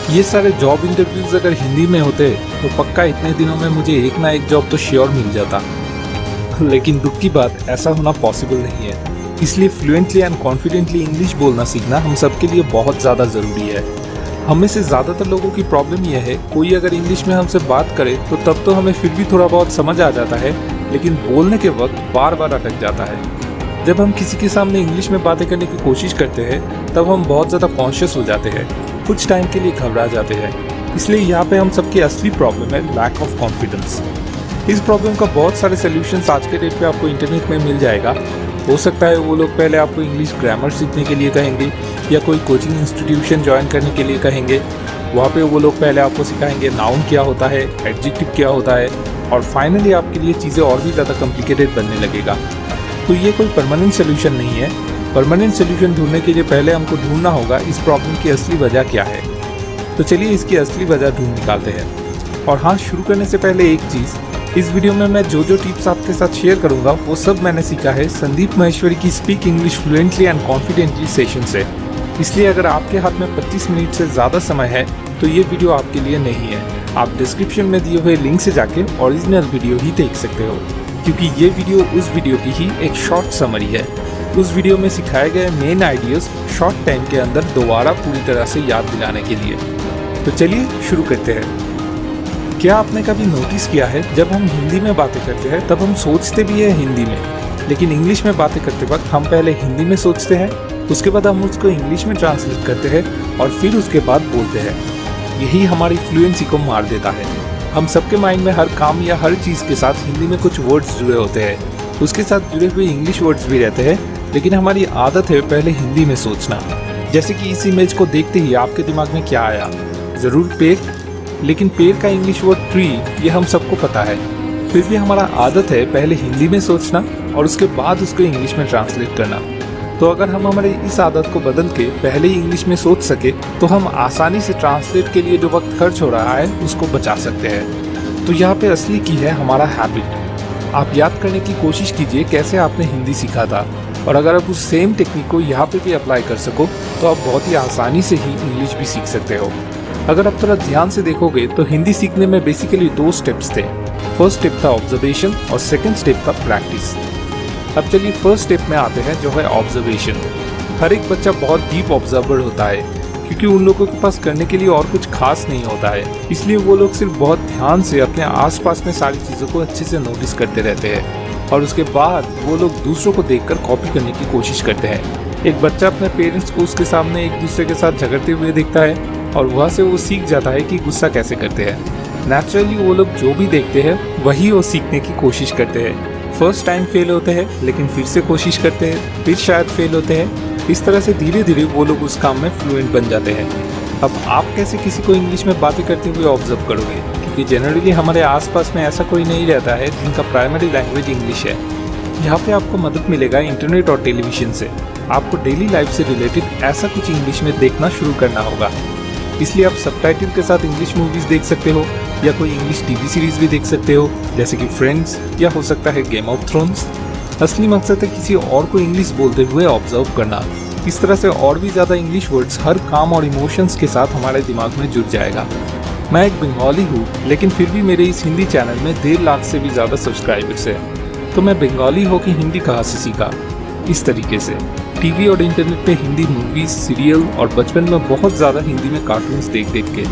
ये सारे job interviews अगर हिंदी में होते तो पक्का इतने दिनों में मुझे एक ना एक जॉब तो श्योर मिल जाता। लेकिन दुख की बात, ऐसा होना पॉसिबल नहीं है। इसलिए फ्लुएंटली एंड कॉन्फिडेंटली इंग्लिश बोलना सीखना हम सबके लिए बहुत ज़्यादा ज़रूरी है। हम में से ज़्यादातर लोगों की प्रॉब्लम यह है, कोई अगर इंग्लिश में हमसे बात करे तो तब तो हमें फिर भी थोड़ा बहुत समझ आ जाता है, लेकिन बोलने के वक्त बार बार अटक जाता है। जब हम किसी के सामने इंग्लिश में बातें करने की कोशिश करते हैं तब हम बहुत ज़्यादा कॉन्शियस हो जाते हैं, कुछ टाइम के लिए घबरा जाते हैं। इसलिए यहाँ पे हम सबकी असली प्रॉब्लम है लैक ऑफ कॉन्फिडेंस। इस प्रॉब्लम का बहुत सारे सोल्यूशंस आज के डेट पे आपको इंटरनेट में मिल जाएगा। हो सकता है वो लोग पहले आपको इंग्लिश ग्रामर सीखने के लिए कहेंगे या कोई कोचिंग इंस्टीट्यूशन ज्वाइन करने के लिए कहेंगे। वहाँ पे वो लोग पहले आपको सिखाएंगे नाउन क्या होता है, एडजेक्टिव क्या होता है, और फाइनली आपके लिए चीज़ें और भी ज़्यादा कॉम्प्लिकेटेड बनने लगेगा। तो ये कोई परमानेंट सोल्यूशन नहीं है। परमानेंट सोल्यूशन ढूंढने के लिए पहले हमको ढूंढना होगा इस प्रॉब्लम की असली वजह क्या है। तो चलिए इसकी असली वजह ढूंढ निकालते हैं। और हाँ, शुरू करने से पहले एक चीज़, इस वीडियो में मैं जो टिप्स आपके साथ शेयर करूंगा वो सब मैंने सीखा है संदीप महेश्वरी की speak English fluently and confidently session से। इसलिए अगर आपके हाथ में 25 मिनट से ज़्यादा समय है तो ये वीडियो आपके लिए नहीं है। आप डिस्क्रिप्शन में दिए हुए लिंक से जाके ओरिजिनल वीडियो ही देख सकते हो, क्योंकि ये वीडियो उस वीडियो की ही एक शॉर्ट समरी है। उस वीडियो में सिखाए गए मेन आइडियाज शॉर्ट टाइम के अंदर दोबारा पूरी तरह से याद दिलाने के लिए। तो चलिए शुरू करते हैं। क्या आपने कभी नोटिस किया है, जब हम हिंदी में बातें करते हैं तब हम सोचते भी हैं हिंदी में, लेकिन इंग्लिश में बातें करते वक्त हम पहले हिंदी में सोचते हैं, उसके बाद हम उसको इंग्लिश में ट्रांसलेट करते हैं और फिर उसके बाद बोलते हैं। यही हमारी फ्लुएंसी को मार देता है। हम सबके माइंड में हर काम या हर चीज़ के साथ हिंदी में कुछ वर्ड्स जुड़े होते हैं, उसके साथ जुड़े हुए इंग्लिश वर्ड्स भी रहते हैं, लेकिन हमारी आदत है पहले हिंदी में सोचना। जैसे कि इस इमेज को देखते ही आपके दिमाग में क्या आया? ज़रूर पेड़। लेकिन पेड़ का इंग्लिश वर्ड ट्री, ये हम सबको पता है। फिर भी हमारा आदत है पहले हिंदी में सोचना और उसके बाद उसको इंग्लिश में ट्रांसलेट करना। तो अगर हम हमारे इस आदत को बदल के पहले ही इंग्लिश में सोच सके तो हम आसानी से ट्रांसलेट के लिए जो वक्त खर्च हो रहा है उसको बचा सकते हैं। तो यहाँ पे असली की है हमारा हैबिट। आप याद करने की कोशिश कीजिए कैसे आपने हिंदी सीखा था, और अगर आप उस सेम टेक्निक को यहाँ पे भी अप्लाई कर सको तो आप बहुत ही आसानी से ही इंग्लिश भी सीख सकते हो। अगर आप थोड़ा ध्यान से देखोगे तो हिंदी सीखने में बेसिकली 2 स्टेप्स थे। फर्स्ट स्टेप था ऑब्जर्वेशन और सेकंड स्टेप था प्रैक्टिस। अब चलिए फर्स्ट स्टेप में आते हैं, जो है ऑब्जर्वेशन। हर एक बच्चा बहुत डीप ऑब्जर्वर होता है, क्योंकि उन लोगों के पास करने के लिए और कुछ खास नहीं होता है। इसलिए वो लोग सिर्फ बहुत ध्यान से अपने आसपास में सारी चीज़ों को अच्छे से नोटिस करते रहते हैं, और उसके बाद वो लोग दूसरों को देखकर कॉपी करने की कोशिश करते हैं। एक बच्चा अपने पेरेंट्स को उसके सामने एक दूसरे के साथ झगड़ते हुए देखता है और वहाँ से वो सीख जाता है कि गुस्सा कैसे करते हैं। नेचुरली वो लोग जो भी देखते हैं वही वो सीखने की कोशिश करते हैं। फर्स्ट टाइम फेल होते हैं, लेकिन फिर से कोशिश करते हैं, फिर शायद फेल होते हैं। इस तरह से धीरे धीरे वो लोग उस काम में फ्लुएंट बन जाते हैं। अब आप कैसे किसी को इंग्लिश में बातें करते हुए ऑब्जर्व करोगे, क्योंकि जनरली हमारे आसपास में ऐसा कोई नहीं रहता है जिनका प्राइमरी लैंग्वेज इंग्लिश है। यहाँ पे आपको मदद मिलेगा इंटरनेट और टेलीविजन से। आपको डेली लाइफ से रिलेटेड ऐसा कुछ इंग्लिश में देखना शुरू करना होगा। इसलिए आप सबटाइटल के साथ इंग्लिश मूवीज देख सकते हो, या कोई इंग्लिश टीवी सीरीज भी देख सकते हो, जैसे कि फ्रेंड्स, या हो सकता है गेम ऑफ थ्रोन्स। असली मकसद है किसी और को इंग्लिश बोलते हुए ऑब्जर्व करना। इस तरह से और भी ज़्यादा इंग्लिश वर्ड्स हर काम और इमोशंस के साथ हमारे दिमाग में जुड़ जाएगा। मैं एक बंगाली हूँ, लेकिन फिर भी मेरे इस हिंदी चैनल में 1.5 लाख से भी ज़्यादा सब्सक्राइबर्स हैं। तो मैं बंगाली हो कि हिंदी कहाँ से सीखा? इस तरीके से टीवी और इंटरनेट पे हिंदी मूवीज, सीरियल और बचपन में बहुत ज़्यादा हिंदी में कार्टून्स देख के।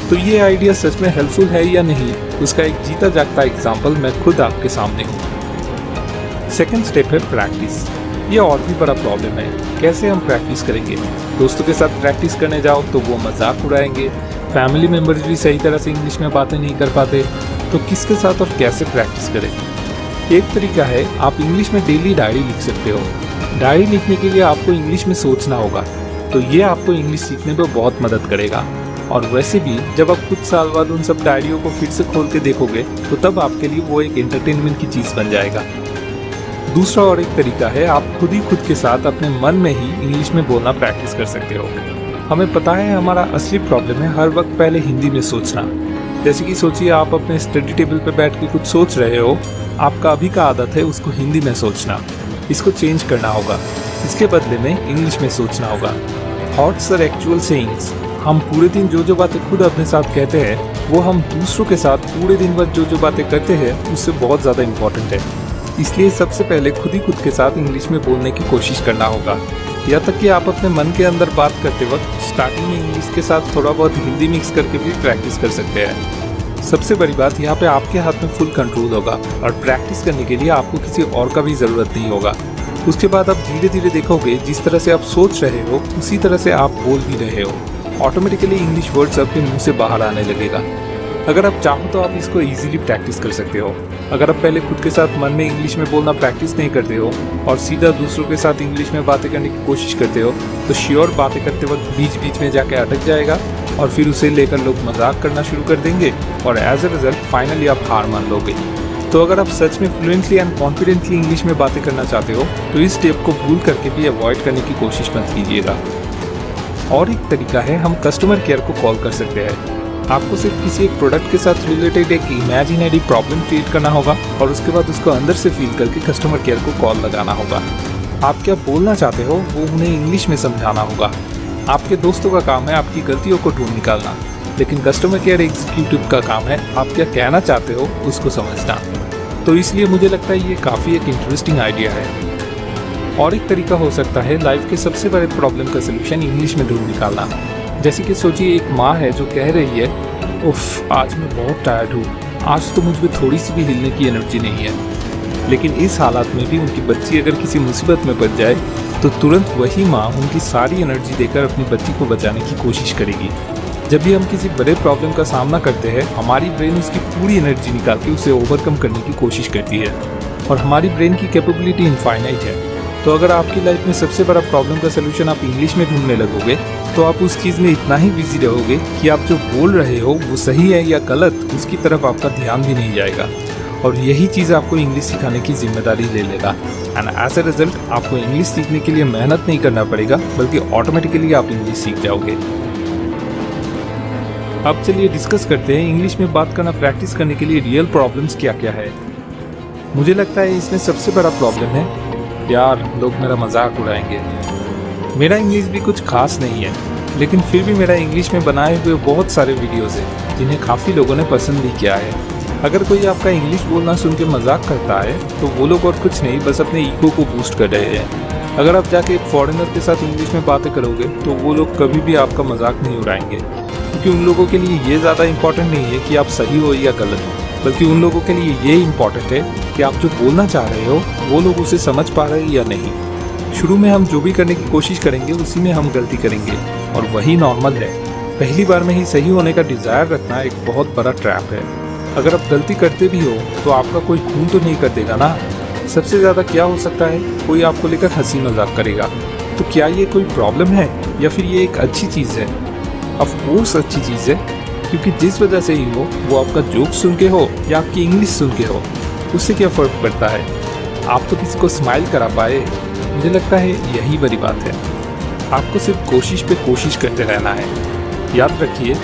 तो ये आइडिया सच में हेल्पफुल है या नहीं, उसका एक जीता जागता एग्जाम्पल मैं खुद आपके सामने हूँ। सेकेंड स्टेप है प्रैक्टिस। ये और भी बड़ा प्रॉब्लम है। कैसे हम प्रैक्टिस करेंगे? दोस्तों के साथ प्रैक्टिस करने जाओ तो वो मजाक उड़ाएंगे, फैमिली मेम्बर्स भी सही तरह से इंग्लिश में बातें नहीं कर पाते, तो किसके साथ और कैसे प्रैक्टिस करें? एक तरीका है, आप इंग्लिश में डेली डायरी लिख सकते हो। डायरी लिखने के लिए आपको इंग्लिश में सोचना होगा, तो ये आपको इंग्लिश सीखने में बहुत मदद करेगा। और वैसे भी जब आप कुछ साल बाद उन सब डायरियों को फिर से खोल के देखोगे तो तब आपके लिए वो एक एंटरटेनमेंट की चीज़ बन जाएगा। दूसरा और एक तरीका है, आप खुद ही खुद के साथ अपने मन में ही इंग्लिश में बोलना प्रैक्टिस कर सकते हो। हमें पता है हमारा असली प्रॉब्लम है हर वक्त पहले हिंदी में सोचना। जैसे कि सोचिए आप अपने स्टडी टेबल पर बैठ के कुछ सोच रहे हो, आपका अभी का आदत है उसको हिंदी में सोचना। इसको चेंज करना होगा, इसके बदले में इंग्लिश में सोचना होगा। Thoughts are actual sayings. हम पूरे दिन जो बातें खुद अपने साथ कहते हैं वो हम दूसरों के साथ पूरे दिन भर जो बातें करते हैं उससे बहुत ज़्यादा इम्पोर्टेंट है। इसलिए सबसे पहले खुद के साथ इंग्लिश में बोलने की कोशिश करना होगा। यहाँ तक कि आप अपने मन के अंदर बात करते वक्त स्टार्टिंग में इंग्लिश के साथ थोड़ा बहुत हिंदी मिक्स करके भी प्रैक्टिस कर सकते हैं। सबसे बड़ी बात, यहाँ पे आपके हाथ में फुल कंट्रोल होगा और प्रैक्टिस करने के लिए आपको किसी और का भी ज़रूरत नहीं होगा। उसके बाद आप धीरे धीरे देखोगे जिस तरह से आप सोच रहे हो उसी तरह से आप बोल भी रहे हो। ऑटोमेटिकली इंग्लिश वर्ड्स आपके मुंह से बाहर आने लगेगा। अगर आप चाहो तो आप इसको इजीली प्रैक्टिस कर सकते हो। अगर आप पहले खुद के साथ मन में इंग्लिश में बोलना प्रैक्टिस नहीं करते हो और सीधा दूसरों के साथ इंग्लिश में बातें करने की कोशिश करते हो तो श्योर बातें करते वक्त बीच बीच में जाके अटक जाएगा और फिर उसे लेकर लोग मजाक करना शुरू कर देंगे और एज अ रिजल्ट फाइनली आप हार मान लोगे। तो अगर आप सच में फ्लुएंटली एंड कॉन्फिडेंटली इंग्लिश में बातें करना चाहते हो तो इस स्टेप को भूल करके भी अवॉइड करने की कोशिश मत कीजिएगा। और एक तरीका है, हम कस्टमर केयर को कॉल कर सकते हैं। आपको सिर्फ किसी एक प्रोडक्ट के साथ रिलेटेड एक इमेजिनरी प्रॉब्लम क्रिएट करना होगा और उसके बाद उसको अंदर से फील करके कस्टमर केयर को कॉल लगाना होगा। आप क्या बोलना चाहते हो वो उन्हें इंग्लिश में समझाना होगा। आपके दोस्तों का काम है आपकी गलतियों को ढूंढ निकालना, लेकिन कस्टमर केयर एग्जीक्यूटिव का काम है आप क्या कहना चाहते हो उसको समझना। तो इसलिए मुझे लगता है ये काफ़ी एक इंटरेस्टिंग आइडिया है। और एक तरीका हो सकता है लाइफ के सबसे बड़े प्रॉब्लम का सलूशन इंग्लिश में ढूंढ निकालना। जैसे कि सोचिए एक माँ है जो कह रही है, उफ आज मैं बहुत टायर्ड हूँ, आज तो मुझ में थोड़ी सी भी हिलने की एनर्जी नहीं है। लेकिन इस हालात में भी उनकी बच्ची अगर किसी मुसीबत में पड़ जाए तो तुरंत वही माँ उनकी सारी एनर्जी देकर अपनी बच्ची को बचाने की कोशिश करेगी। जब भी हम किसी बड़े प्रॉब्लम का सामना करते हैं हमारी ब्रेन उसकी पूरी एनर्जी निकाल के उसे ओवरकम करने की कोशिश करती है और हमारी ब्रेन की कैपेबिलिटी इनफाइनाइट है। तो अगर आपकी लाइफ में सबसे बड़ा प्रॉब्लम का सलूशन आप इंग्लिश में ढूंढने लगोगे तो आप उस चीज़ में इतना ही बिजी रहोगे कि आप जो बोल रहे हो वो सही है या गलत उसकी तरफ आपका ध्यान भी नहीं जाएगा और यही चीज़ आपको इंग्लिश सिखाने की जिम्मेदारी ले लेगा। एंड एज ए रिजल्ट आपको इंग्लिश सीखने के लिए मेहनत नहीं करना पड़ेगा बल्कि ऑटोमेटिकली आप इंग्लिश सीख जाओगे। अब चलिए डिस्कस करते हैं इंग्लिश में बात करना प्रैक्टिस करने के लिए रियल प्रॉब्लम्स क्या क्या है। मुझे लगता है इसमें सबसे बड़ा प्रॉब्लम है यार लोग मेरा मजाक उड़ाएंगे। मेरा इंग्लिश भी कुछ खास नहीं है लेकिन फिर भी मेरा इंग्लिश में बनाए हुए बहुत सारे वीडियोस हैं जिन्हें काफ़ी लोगों ने पसंद भी किया है। अगर कोई आपका इंग्लिश बोलना सुन के मजाक करता है तो वो लोग और कुछ नहीं बस अपने ईगो को बूस्ट कर रहे हैं। अगर आप जाके एक फॉरेनर के साथ इंग्लिश में बातें करोगे तो वो लोग कभी भी आपका मजाक नहीं उड़ाएंगे क्योंकि उन लोगों के लिए ये ज़्यादा इम्पोर्टेंट नहीं है कि आप सही हो या गलत, बल्कि उन लोगों के लिए ये इम्पोर्टेंट है कि आप जो बोलना चाह रहे हो वो लोग उसे समझ पा रहे हैं या नहीं। शुरू में हम जो भी करने की कोशिश करेंगे उसी में हम गलती करेंगे और वही नॉर्मल है। पहली बार में ही सही होने का डिज़ायर रखना एक बहुत बड़ा ट्रैप है। अगर आप गलती करते भी हो तो आपका कोई खून तो नहीं कर देगा ना। सबसे ज़्यादा क्या हो सकता है, कोई आपको लेकर हंसी मजाक करेगा। तो क्या ये कोई प्रॉब्लम है या फिर ये एक अच्छी चीज़ है? ऑफ कोर्स अच्छी चीज़ है, क्योंकि जिस वजह से ही हो वो आपका जोक सुन के हो या आपकी इंग्लिश सुन के हो उससे क्या फ़र्क पड़ता है। आप तो किसी को स्माइल करा पाए, मुझे लगता है यही बड़ी बात है। आपको सिर्फ कोशिश पे कोशिश करते रहना है। याद रखिए,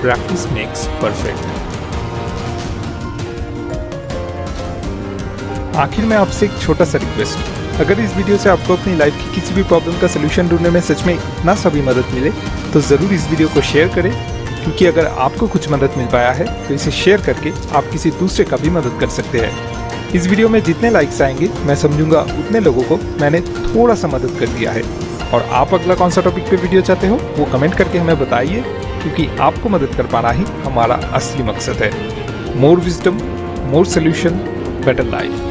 प्रैक्टिस मेक्स परफेक्ट। आखिर में आपसे एक छोटा सा रिक्वेस्ट, अगर इस वीडियो से आपको अपनी लाइफ की किसी भी प्रॉब्लम का सलूशन ढूंढने में सच में इतना सा भी मदद मिले तो ज़रूर इस वीडियो को शेयर करें, क्योंकि अगर आपको कुछ मदद मिल पाया है तो इसे शेयर करके आप किसी दूसरे का भी मदद कर सकते हैं। इस वीडियो में जितने लाइक्स आएंगे मैं समझूंगा उतने लोगों को मैंने थोड़ा सा मदद कर दिया है। और आप अगला कौन सा टॉपिक पे वीडियो चाहते हो वो कमेंट करके हमें बताइए, क्योंकि आपको मदद कर पाना ही हमारा असली मकसद है। मोर विजडम, मोर सोल्यूशन, बेटर लाइफ।